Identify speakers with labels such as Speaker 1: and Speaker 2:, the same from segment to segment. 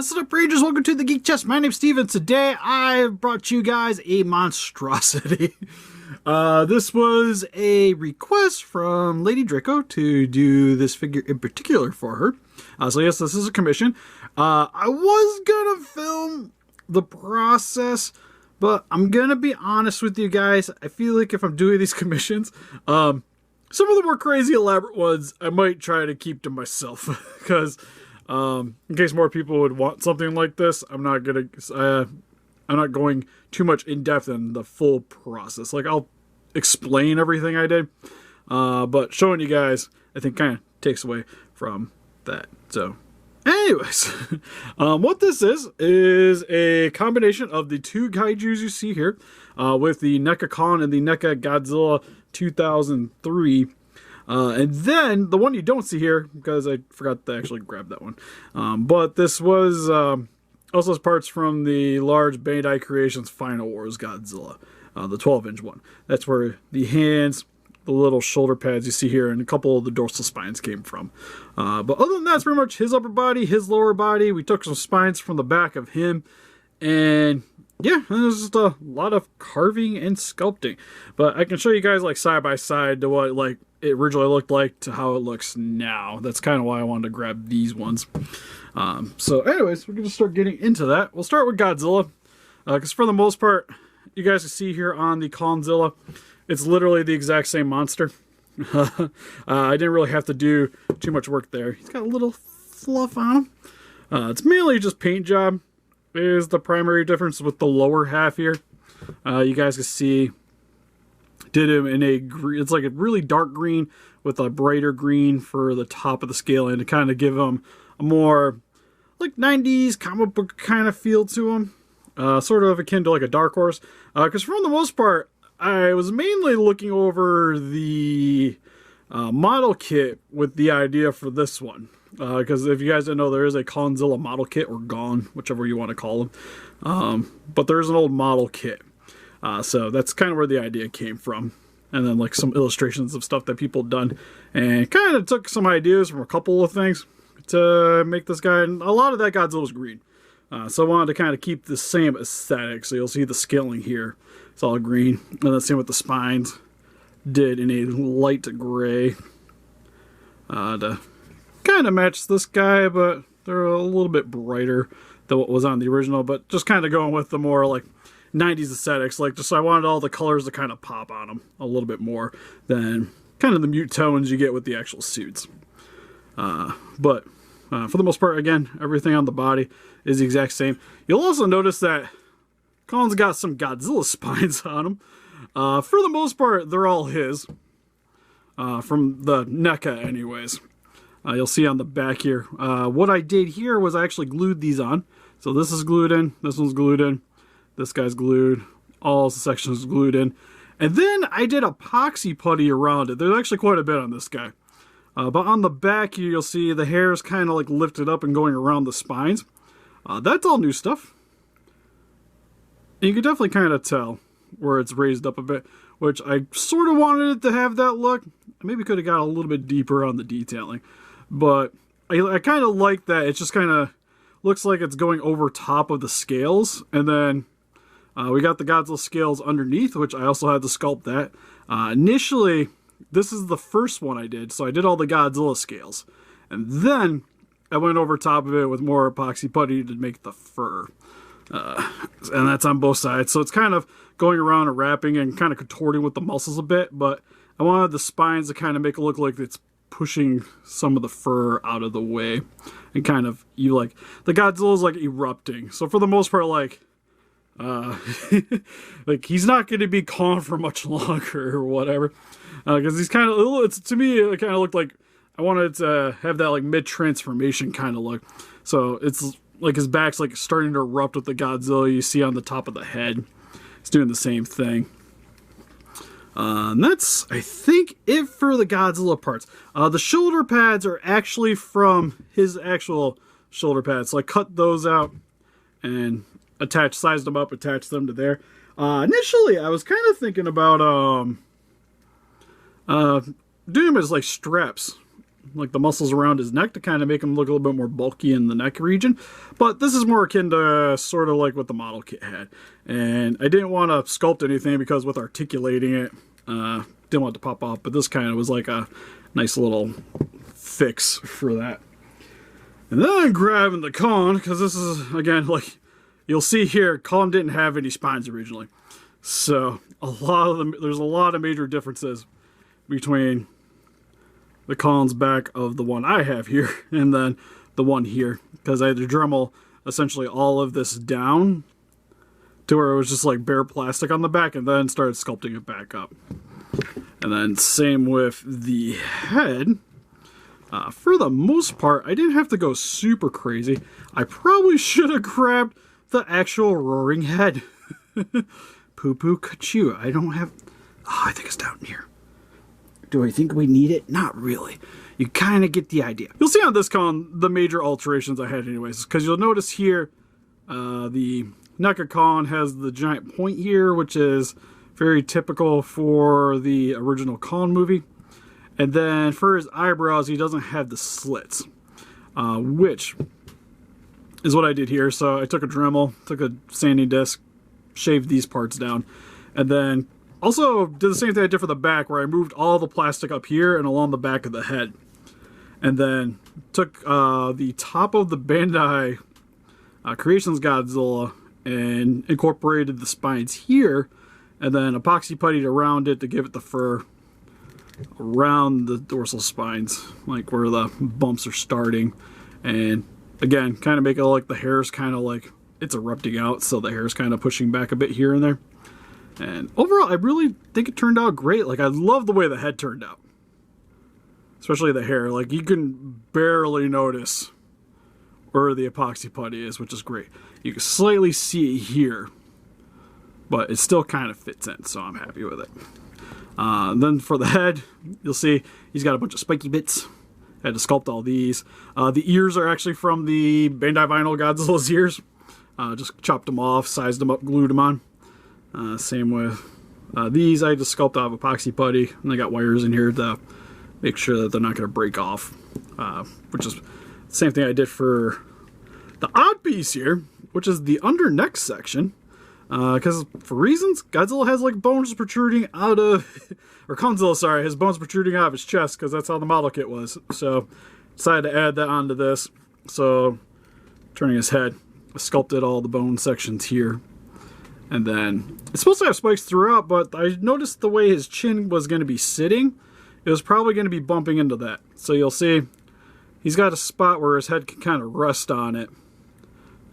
Speaker 1: What's up, Rangers? Welcome to the Geek Chest. My name's Steven. Today I brought you guys a monstrosity. This was a request from Lady Draco to do this figure in particular for her. So yes, this is a commission. I was gonna film the process, but I'm gonna be honest with you guys. I feel like if I'm doing these commissions, some of the more crazy elaborate ones I might try to keep to myself because in case more people would want something like this, I'm not going too much in depth in the full process. Like, I'll explain everything I did, but showing you guys, I think, kind of takes away from that. So, anyways, what this is a combination of the two kaijus you see here, with the NECA Kong and the NECA Godzilla 2003. And then the one you don't see here, because I forgot to actually grab that one. But this was also has parts from the large Bandai Creations Final Wars Godzilla, the 12-inch one. That's where the hands, the little shoulder pads you see here, and a couple of the dorsal spines came from. But other than that, it's pretty much his upper body, his lower body. We took some spines from the back of him, and yeah, there's just a lot of carving and sculpting. But I can show you guys like side by side to what like it originally looked like to how it looks now. That's kind of why I wanted to grab these ones. So anyways, we're going to start getting into that. We'll start with Godzilla, because for the most part, you guys can see here on the KongZilla, it's literally the exact same monster. I didn't really have to do too much work there. He's got a little fluff on him. It's mainly just paint job is the primary difference with the lower half here. You guys can see did him in a green, it's like a really dark green with a brighter green for the top of the scale, and to kind of give him a more like 90s comic book kind of feel to him, sort of akin to like a Dark Horse, because for the most part I was mainly looking over the model kit with the idea for this one, because if you guys didn't know, there is a KongZilla model kit, or Gong, whichever you want to call them, but there is an old model kit. So that's kind of where the idea came from. And then like some illustrations of stuff that people had done, and kind of took some ideas from a couple of things to make this guy. And a lot of that Godzilla was green. So I wanted to kind of keep the same aesthetic. So you'll see the scaling here. It's all green. And then same with the spines. Did in a light gray. To kind of match this guy, but they're a little bit brighter than what was on the original. But just kind of going with the more like 90s aesthetics, like just I wanted all the colors to kind of pop on them a little bit more than kind of the mute tones you get with the actual suits. But for the most part, again, everything on the body is the exact same. You'll also notice that Kong's got some Godzilla spines on him. For the most part, they're all his, from the NECA anyways. You'll see on the back here. What I did here was I actually glued these on. So this is glued in, this one's glued in. This guy's glued, all the sections glued in. And then I did epoxy putty around it. There's actually quite a bit on this guy. But on the back here, you'll see the hair is kind of like lifted up and going around the spines. That's all new stuff. And you can definitely kind of tell where it's raised up a bit, which I sort of wanted it to have that look. I maybe could have got a little bit deeper on the detailing. But I kind of like that. It just kind of looks like it's going over top of the scales. And then we got the Godzilla scales underneath, which I also had to sculpt that. Initially, this is the first one I did, so I did all the Godzilla scales. And then I went over top of it with more epoxy putty to make the fur. And that's on both sides. So it's kind of going around and wrapping and kind of contorting with the muscles a bit, but I wanted the spines to kind of make it look like it's pushing some of the fur out of the way. And kind of, you like, the Godzilla's like erupting. So for the most part, like, like he's not going to be Kong for much longer or whatever, because he's kind of, it's, to me it kind of looked like I wanted to have that like mid-transformation kind of look. So it's like his back's like starting to erupt with the Godzilla you see on the top of the head. It's doing the same thing. And that's, I think, it for the Godzilla parts. The shoulder pads are actually from his actual shoulder pads, so I cut those out and sized them up, attached them to there. Initially, I was kind of thinking about doing them as like straps like the muscles around his neck to kind of make him look a little bit more bulky in the neck region. But this is more akin to sort of like what the model kit had. And I didn't want to sculpt anything because with articulating it, didn't want it to pop off. But this kind of was like a nice little fix for that. And then grabbing the Kong, because this is, again, like you'll see here, Kong didn't have any spines originally. So there's a lot of major differences between the Kong's back of the one I have here and then the one here, because I had to Dremel essentially all of this down to where it was just like bare plastic on the back, and then started sculpting it back up. And then same with the head. For the most part, I didn't have to go super crazy. I probably should have grabbed the actual roaring head. Poo-poo kachoo. I don't have... Oh, I think it's down here. Do I think we need it? Not really. You kind of get the idea. You'll see on this Kong the major alterations I had anyways, because you'll notice here the NECA Kong has the giant point here, which is very typical for the original Kong movie. And then for his eyebrows, he doesn't have the slits, which is what I did here. So I took a Dremel, took a sanding disc, shaved these parts down, and then also did the same thing I did for the back, where I moved all the plastic up here and along the back of the head. And then took the top of the Bandai Creations Godzilla and incorporated the spines here, and then epoxy puttied around it to give it the fur around the dorsal spines, like where the bumps are starting. And again, kind of make it look like the hair is kind of like it's erupting out, so the hair is kind of pushing back a bit here and there. And overall, I really think it turned out great. Like, I love the way the head turned out, especially the hair. Like, you can barely notice where the epoxy putty is, which is great. You can slightly see it here, but it still kind of fits in, so I'm happy with it. Then for the head, you'll see he's got a bunch of spiky bits. I had to sculpt all these. The ears are actually from the Bandai Vinyl Godzilla's ears. Just chopped them off, sized them up, glued them on. Same with these. I had to sculpt out of epoxy putty, and I got wires in here to make sure that they're not going to break off. Which is the same thing I did for the odd piece here, which is the under neck section. Because for reasons, Godzilla has like bones protruding out of, or KongZilla, sorry, his bones protruding out of his chest, because that's how the model kit was. So decided to add that onto this. So turning his head, I sculpted all the bone sections here. And then it's supposed to have spikes throughout, but I noticed the way his chin was going to be sitting, it was probably going to be bumping into that. So you'll see he's got a spot where his head can kind of rest on it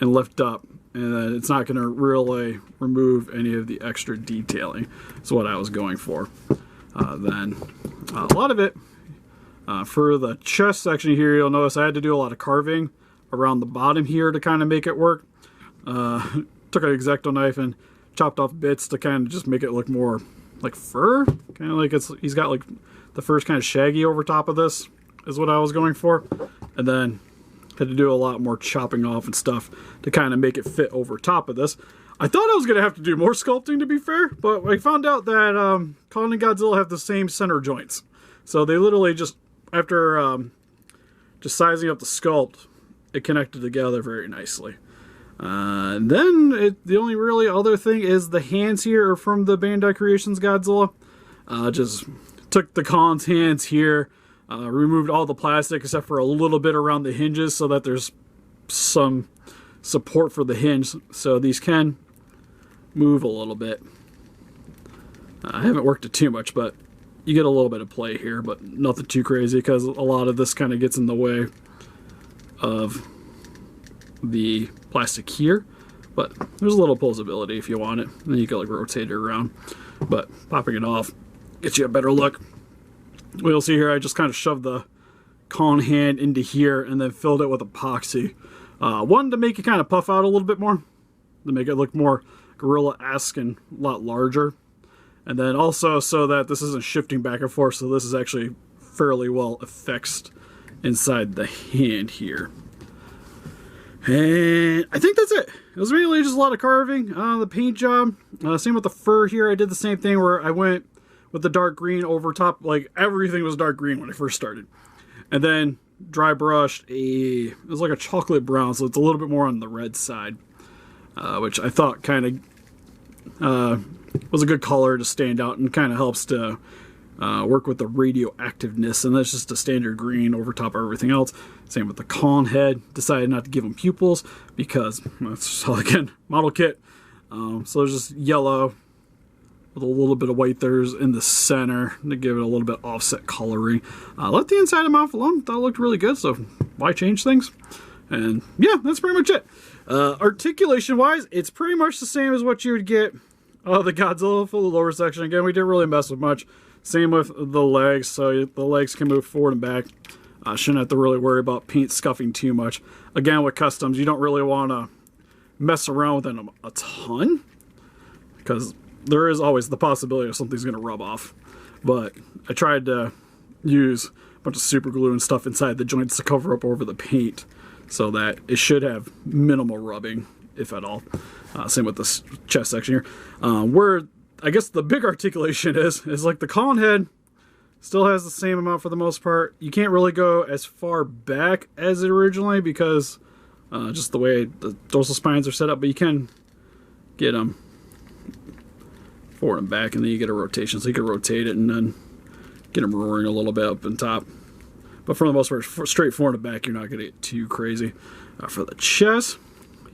Speaker 1: and lift up. And then it's not going to really remove any of the extra detailing. That's what I was going for. Then a lot of it, for the chest section here, you'll notice I had to do a lot of carving around the bottom here to kind of make it work. Took an X-Acto knife and chopped off bits to kind of just make it look more like fur. Kind of like he's got like the fur's kind of shaggy over top of this is what I was going for. And then had to do a lot more chopping off and stuff to kind of make it fit over top of this. I thought I was going to have to do more sculpting, to be fair, but I found out that Kong and Godzilla have the same center joints. So they literally just, after just sizing up the sculpt, it connected together very nicely. And then the only really other thing is the hands here are from the Bandai Creations Godzilla. Just took the Kong's hands here, removed all the plastic except for a little bit around the hinges so that there's some support for the hinge. So these can move a little bit. I haven't worked it too much, but you get a little bit of play here, but nothing too crazy because a lot of this kind of gets in the way of the plastic here. But there's a little posability if you want it. And then you can like rotate it around. But popping it off gets you a better look. We'll see here, I just kind of shoved the Kong hand into here and then filled it with epoxy. One, to make it kind of puff out a little bit more, to make it look more gorilla-esque and a lot larger. And then also so that this isn't shifting back and forth, so this is actually fairly well affixed inside the hand here. And I think that's it. It was really just a lot of carving, the paint job. Same with the fur here. I did the same thing where I went with the dark green over top. Like, everything was dark green when I first started. And then dry brushed it was like a chocolate brown, so it's a little bit more on the red side, which I thought kind of was a good color to stand out and kind of helps to work with the radioactiveness. And that's just a standard green over top of everything else. Same with the Kong head. Decided not to give them pupils because that's, again, model kit. So there's just yellow with a little bit of white there's in the center to give it a little bit offset coloring. Let the inside of the mouth alone. Thought it looked really good, so why change things? And yeah, that's pretty much it. Articulation wise, it's pretty much the same as what you would get the Godzilla for the lower section. Again, we didn't really mess with much. Same with the legs, so the legs can move forward and back. Shouldn't have to really worry about paint scuffing too much. Again, with customs, you don't really want to mess around with them a ton, because there is always the possibility of something's going to rub off. But I tried to use a bunch of super glue and stuff inside the joints to cover up over the paint so that it should have minimal rubbing, if at all. Same with this chest section here. Where I guess the big articulation is like the Kong head still has the same amount for the most part. You can't really go as far back as it originally because just the way the dorsal spines are set up, but you can get them forward and back, and then you get a rotation, so you can rotate it and then get them roaring a little bit up and top. But for the most part, straight forward and back, you're not going to get too crazy. For the chest,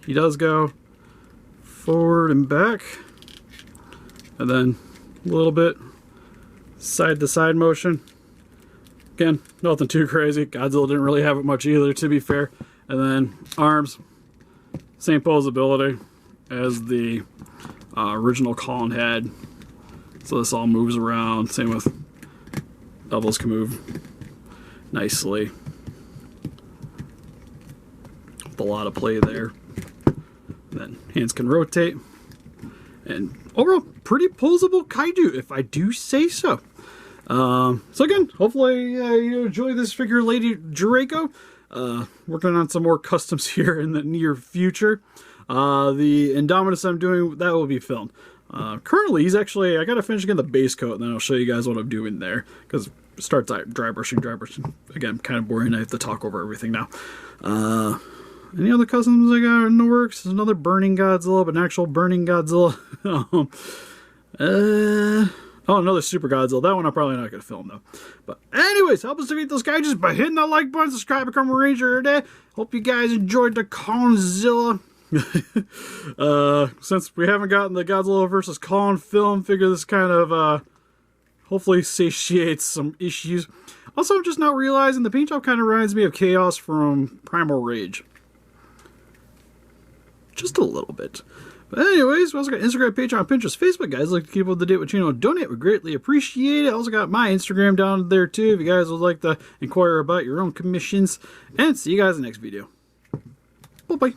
Speaker 1: he does go forward and back, and then a little bit side to side motion. Again, nothing too crazy. Godzilla didn't really have it much either, to be fair. And then arms, same posability as the original Kong had. So this all moves around. Same with elbows, can move nicely. With a lot of play there. And then hands can rotate. And overall, pretty posable kaiju, if I do say so. So again, hopefully you enjoy this figure, Lady Draco. Working on some more customs here in the near future. The Indominus I'm doing, that will be filmed. Currently, he's actually, I gotta finish getting the base coat, and then I'll show you guys what I'm doing there. Because it starts dry brushing. Again, kind of boring. I have to talk over everything now. Any other customs I got in the works? There's another burning Godzilla, but an actual burning Godzilla. Oh, another Super Godzilla. That one I'm probably not going to film, though. But anyways, help us defeat those guys just by hitting that like button, subscribe, become a ranger today. Hope you guys enjoyed the KongZilla. Since we haven't gotten the Godzilla versus Kong film, figure this kind of hopefully satiates some issues. Also, I'm just now realizing the paint job kind of reminds me of Chaos from Primal Rage. Just a little bit. But anyways, we also got Instagram, Patreon, Pinterest, Facebook. Guys, like to keep up to date with channel and donate. We greatly appreciate it. Also got my Instagram down there too if you guys would like to inquire about your own commissions. And see you guys in the next video. Bye-bye.